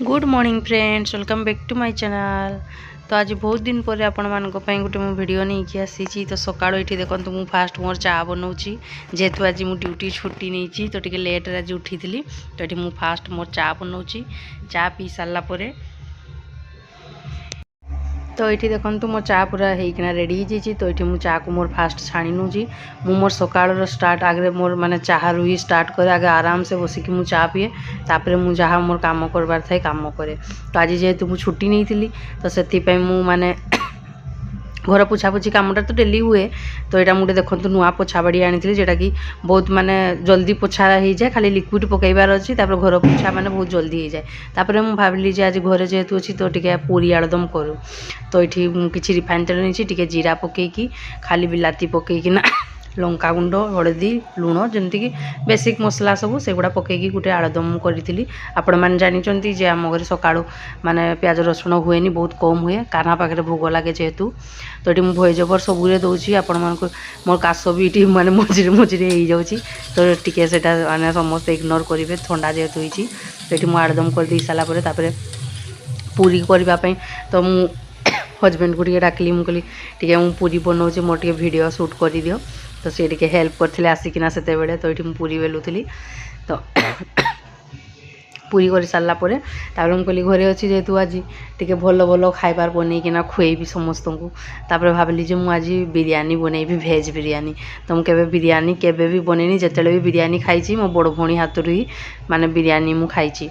Good morning friends, welcome back to my channel. तो आज बहुत दिन पर आपण मान गोटे मु वीडियो नहीं आसी। तो सकाळो ये देखो मु फास्ट मोर चा बनाऊँगी जेहेतु आज मु ड्यूटी छुट्टी नहीं तो टिके लेट आज उठी थी। तो ये मु फास्ट मोर चा बनाऊँगी। चा पी सारा पर तो ये देखो मो चा पूरा होना रेडी हो जाइए। तो ये मु चा को मोर फास्ट छाणी नौची। मु मोर सकाळ स्टार्ट आगे मोर माने चाह ही स्टार्ट करे आगे आराम से बसिक मु चा पीए तापर मु जहाँ मोर काम करबार थाए काम करे। तो आज जेहेतु मु छुट्टी नहीं थी तो से मु माने घर पोछापोछी कामटा तो डेली हुए। तो यहाँ मुझे देखो नुआ पोछा बाड़ी आनी जोटा कि बहुत माने जल्दी पोछा हो जाए, खाली लिक्विड पकईबार अच्छी घर पोछा माने बहुत जल्दी हो जाए। तापर मुझे भाविली आज घरे जेहेतु अच्छी तो टे पूरी आलुदम करूँ। तो ये किसी रिफाइन तेल नहीं टे जीरा पकईकी खाली बिलाती पकईकिना लंका गुंड हलदी लुण जमीक बेसिक मसला सब से गुड़ा पकईकी गोटे आलुदम करी। आपण मैंने जानते जे आम घर सकाळू माने प्याज रसुण हुए बहुत कम हुए कान्हा पाखे भोग लगे जेहेतु। तो ये मुझे भॉइस ओवर सबुरे दूसरी आपण मान मोर काश भी ये माने मझे मझे हो जाऊँगी। तो टी से मैंने समस्त इग्नोर करेंगे थंडा जेहेतु होती। तो ये मुझे आलुदम कर दे सारापर पूरी करने तो मु हजबैंड को डाकिली मुझे टी पूरी बनाऊँ मोर टे वीडियो शूट कर दियो। तो सी टे हेल्प करते आसिकिना से तो ये पूरी बेलुली। तो पूरी कर सारापर मुझे कहली घरे अच्छी जेहेतु आज टे भल भल खाइबार बनईकिना खुएबी समस्त को। तापर भाविली आज बिरयानी बनईबी भेज बिरयानी। तो मुझे बिरयानी केबे भी बनईनी जिते भी बिरयानी खाई मो बड़ भौणी हाथ ही माने बिरयानी मु खाई।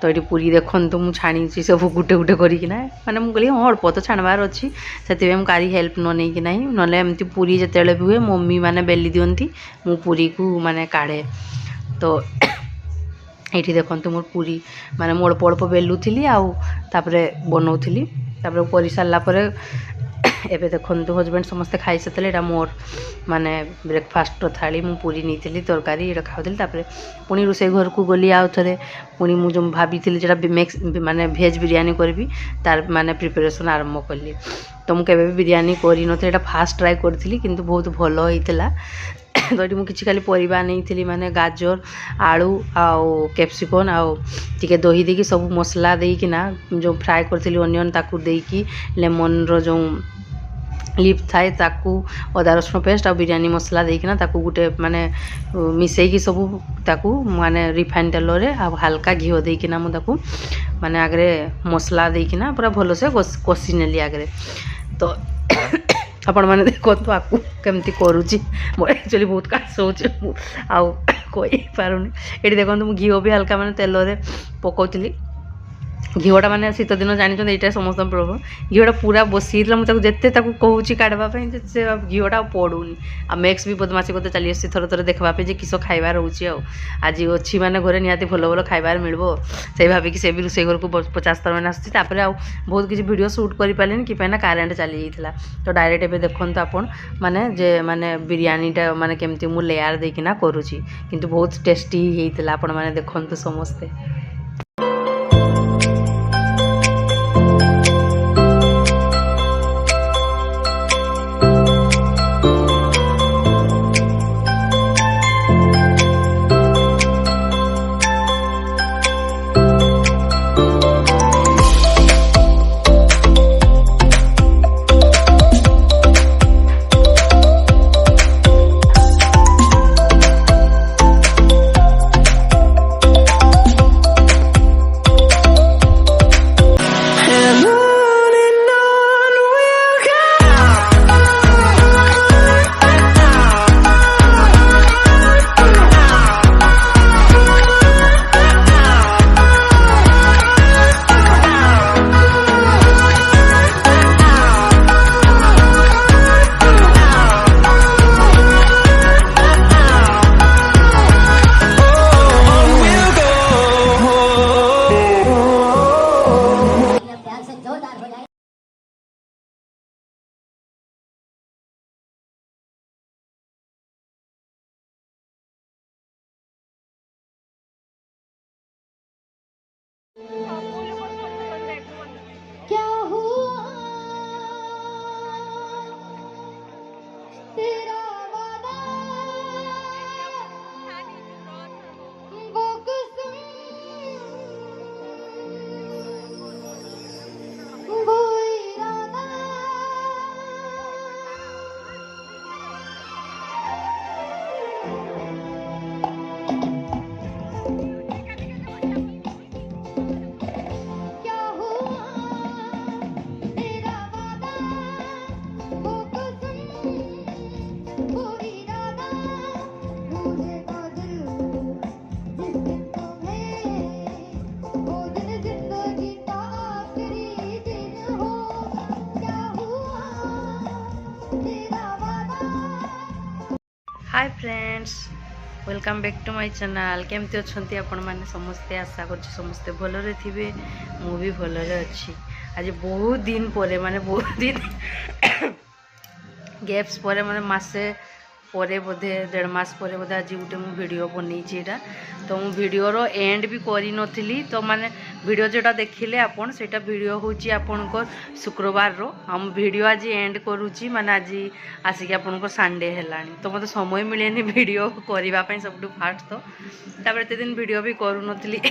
तो ये पूरी देखो तो मुझे छाणी सब गुटे गुटे करना माने मुझे हाँ अल्प तो छाणबार अच्छी से कारी हेल्प न नहीं कि नहीं ना एमती पूरी जिते भी हुए मम्मी मैंने बेली दिखती मु पूरी को माने काढ़े। तो ये देखो मोर पूरी माने मु अल्प अल्प बेलुली आउे बनाऊली तापर कर सारापर एबे देखो हजबैंड समस्ते खाई सारे मोर माने ब्रेकफास्ट थाली मु पूरी नहीं तरकारी ये खाऊली। तापर पुणी रोसे घर को गली आउ थे पुणी मुझे भाभी जो मिक्स माने भेज बिरयानी करी तार माने प्रिपरेशन आरंभ कली। तो मुझे बिरयानी करी न फास्ट ट्राए करी किंतु बहुत भल होता। तो ये मुझे खाली परिवा नहीं थी माने गाजर आलू आउ कैप्सिकम आउ टिके दही देकी सब मसला देकिना जो फ्राए करी अनियन ताकू देकी लेमन रो जो लिप थाए ताकू अदा रसुण पेस्ट आ बिरयानी मसला देकिना ताकू गुटे माने मिसेकी सब ताकू माने रिफाइन तेल रे आ हल्का घी देकिना मु ताकू माने आगरे मसला देकिना पूरा भल से कषि नेली आगरे। तो आपण मैंने देखो तो आपको केमती करुच्ची मोर एक्चुअली बहुत काश हो कही पारुनी। ये देखो मुझे घी भी हल्का माने तेल रे पकाउली घीटा मैंने शीत दिन जानते यहाँ समस्त प्रोब्लेम घीटा पूरा बसी मुझे जिते कहूँ काढ़ापी से घीटा पड़ूनी आ मैक्स भी बदमाशी करते चली आसी थर थर देखापी किस खाइबार रोचे आज अच्छी मैंने घरे निहाती भल भल खाइबार मिलबो से भाविक से भी रोसे घर को 50 थर मैंने आसती बहुत किसी वीडियो शूट कर पारे कि कारेन्ट चली जाता। तो डायरेक्ट एवं देखो आपण माने जे माने बिरयानीटा माने केमती मु लेयर देकिना करुची किंतु बहुत टेस्टी होता आपण माने देखो समस्ते। Hi friends, welcome back to my channel. केमती अच्छी आपण मैंने समस्ते, आशा कर समस्ते भलरे थे। मु भी भलरे अच्छी। आज बहुत दिन पर माने बहुत दिन गैप्स पर माने मासे परे बोधे 1.5 मास पर बोधे आज गोटे मु वीडियो बनई। तो मु वीडियोर एंड भी करी नथिली। तो माने वीडियो जोटा देखिले आपण सेटा वीडियो होची आपनकर शुक्रवार रो। हम वीडियो आज एंड करूची माने आज आसिक आपनकर संडे हेलानी। तो मते समय मिलेनी वीडियो करिबा पई सबटु फास्ट। तो तापर ते दिन वीडियो भी करू नथिली।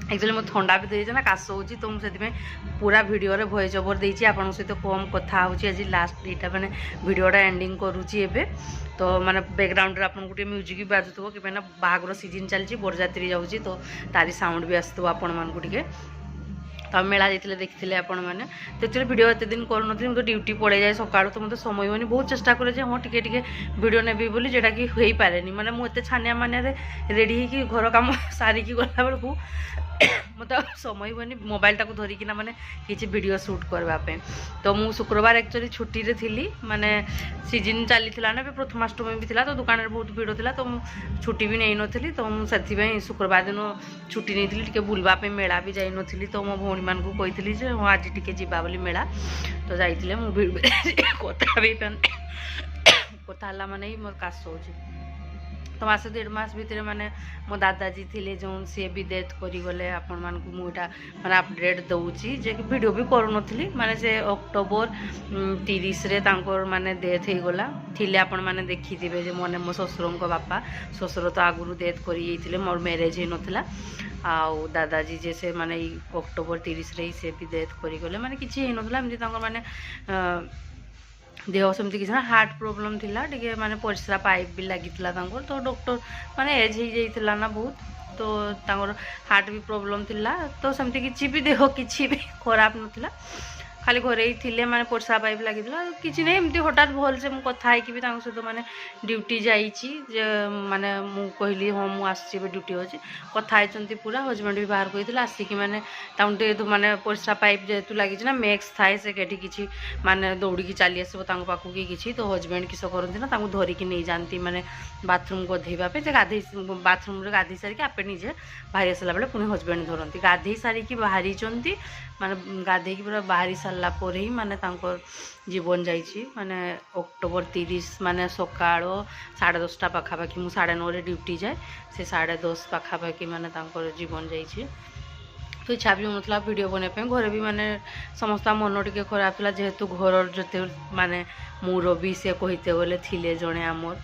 एक्चुअली मो ठंडा भी देइछ ना, काश होची। तो मुझे पूरा वीडियो रे वॉइस ओवर देइछि। आपन सहित कम कथा होची। आज लास्ट एटा माने वीडियोटा एंडिंग करूची एबे। तो माने बैकग्राउंड रे आपन गुटे म्यूजिक भी बाजुथबो कि ना बाहागर सीजन चलची, बरजात्री जाउची। तो तारी साउंड भी आसथबो आपन मान को टिके। तो मेला जाइए देखते आपण मैंने। तो एक्चुअली वीडियो एत दिन करूँ, तो ड्यूटी पड़े जाए सकाळू। तो मतलब समय हुए बहुत चेष्टा करे हाँ टिके टिके वीडियो नेबी बोली, जेटा कि हो पारे माने मुझे छानिया मानिया रेडी होगी घर काम सारिकी गला बेलू मत समय हुए मोबाइल टाक धरिकिना माने किसी वीडियो शूट करवाई। तो मु शुक्रवार एक्चुअली छुट्टी रे थिली, माने सीजन चली ना, प्रथमाष्टमी भी थिला। तो दुकान रे बहुत भीड़ थिला। तो छुट्टी भी नहीं नथिली। तो मुझे शुक्रवार दिन छुट्टी नहीं थी, टिके बुलवा पे मेला भी जाई नथिली। तो मो भौणी मान को कही जे हाँ आज टिके जीवा बोली मेला। तो जाइए कथा भी कथा है माने मोर काश होची। तो मास 1.5 मास भितर माने मो दादाजी थिले जो सी भी डेथ करी गले। आपण मान को मुटा माने अपडेट दउची जे कि वीडियो भी करू नथिली। माने से अक्टोबर 30 रे तांकर माने डेथ हे गला थिले। आपण माने देखि दिबे जे मने मो ससुरन को बापा ससुर तो आगुरु डेथ करी येथिले, मोर मैरिज हे नथिला। आउ दादाजी जे से माने अक्टोबर 30 रे से भी डेथ करी गले। माने किछि हे नथिला, एमति तांकर माने देह सेमती किसी ना हार्ट प्रोब्लेम थिला, टिके माने परिस्रा पाइप भी लागितला तांकर। तो डॉक्टर माने एज ही जाइतला ना बहुत। तो तांकर हार्ट भी प्रोब्लेम थिला। तो सेमती किछि भी देह किछि भी खराब नथिला, खाली घरे ही थिले माने परिस्रा पाइप लागितला किछि नै। एमती हठात भल से मु कथा है कि भी तांको सहित माने ड्यूटी जाइछि जे माने मु कहली हां मु आछि बे ड्यूटी होछि। कथा आइचंती पूरा हस्बैंड भी बाहर कहितला आसी कि माने ताउंटे तो माने परिस्रा पाइप जेतु लागिछि ना मैक्स थाए से केठी किछि माने दौड़ी की चली आसबो तांको पाखु की किछि। तो हस्बैंड किस करंती ना तांको धरि की नै जानती माने बाथरूम गधेबा पे। जे गाधे बाथरूम रे गाधे सारी के आपे निजे बाहर आसला बेले पुनी हस्बैंड धरंती। गाधे सारी की बाहरी चंती माने गाधे की पूरा बाहरी सारला पर ही माने तांकर जीवन जाइछि। माने अक्टोबर 30 माने सकाळ 10:30 पाखापाखि मु 9:30 रे ड्यूटी जाए, से 10:30 पाखापाखि माने तांकर जीवन जाइछि। तो इच्छा भी होनथला वीडियो बने घरे भी माने समस्त मन टिके खराब था, जेहेतु घर जते माने मुरबी से कहते गले थिले जणे आमर।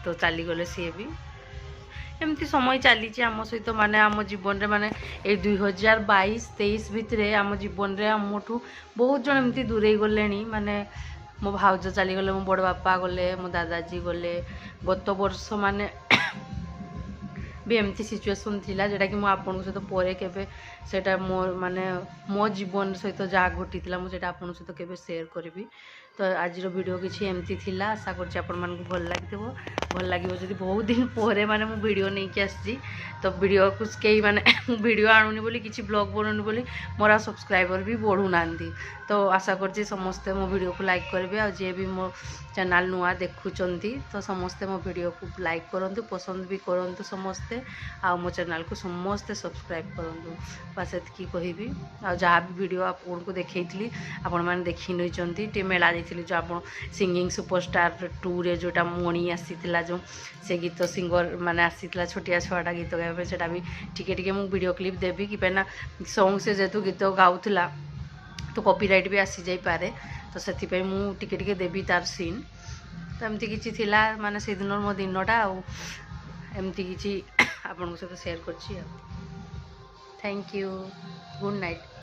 तो चली गले सी भी एमती समय चली आम सहित माने आम जीवन रे माने 2022-23 भितर आम जीवन रे आमठू बहुत जन एमती दूरे गले। माने मो भाउज चली गले, मो बड़ बापा गले, मो दादाजी गले। गत वर्ष माने भी एमती सिचुएसन थिला जेटा कि मु आपन सहित परे केबे सेटा मोर माने मो जीवन सहित जा घटी मु सेटा आपन सहित केबे शेयर करबी। तो आज वीडियो किसी एमती थिला, आशा करछि आपण मान को भल लागिथिबो। भल लागिबो जदि बहुत दिन परे माने मु वीडियो नै कि आछि। तो वीडियो कुछ कई माने वीडियो आणुनी बोली किछि ब्लॉग बनउनी बोली मोरा सब्सक्राइबर भी बढ़ू नांदी। तो आशा करछि समस्ते मो वीडियो को लाइक करबे। आ जे भी मो चैनल नुआ देखुचंती तो समस्ते मो वीडियो को लाइक करंतु, पसंद भी करंतु समस्ते। आ मो चैनल को समस्ते सब्सक्राइब करंतु। बस एतकी कहिबी। आ जहाँ भी वीडियो आपन को देखैतली आपण माने देखि नइचंती। टे मेला जाइथिली जो आपण सिंगिंग सुपरस्टार 2 रे जोटा मणि आसीथिला जो से गीत सिंगर माने आसीथिला छोटिया छुआटा गीत गावे, सेटा भी टिके टिके मु वीडियो क्लिप देबी कि पेना सॉन्ग से जेतु गीत गाउथिला तो कॉपीराइट भी आसी जाई पारे। तो सेति पे मु टिके टिके देबी तार सीन। तो एमती किछि थिला माने से दिन मो दिनटा आ एमती किछि आपन को सहित शेयर करछि। Thank you, good night.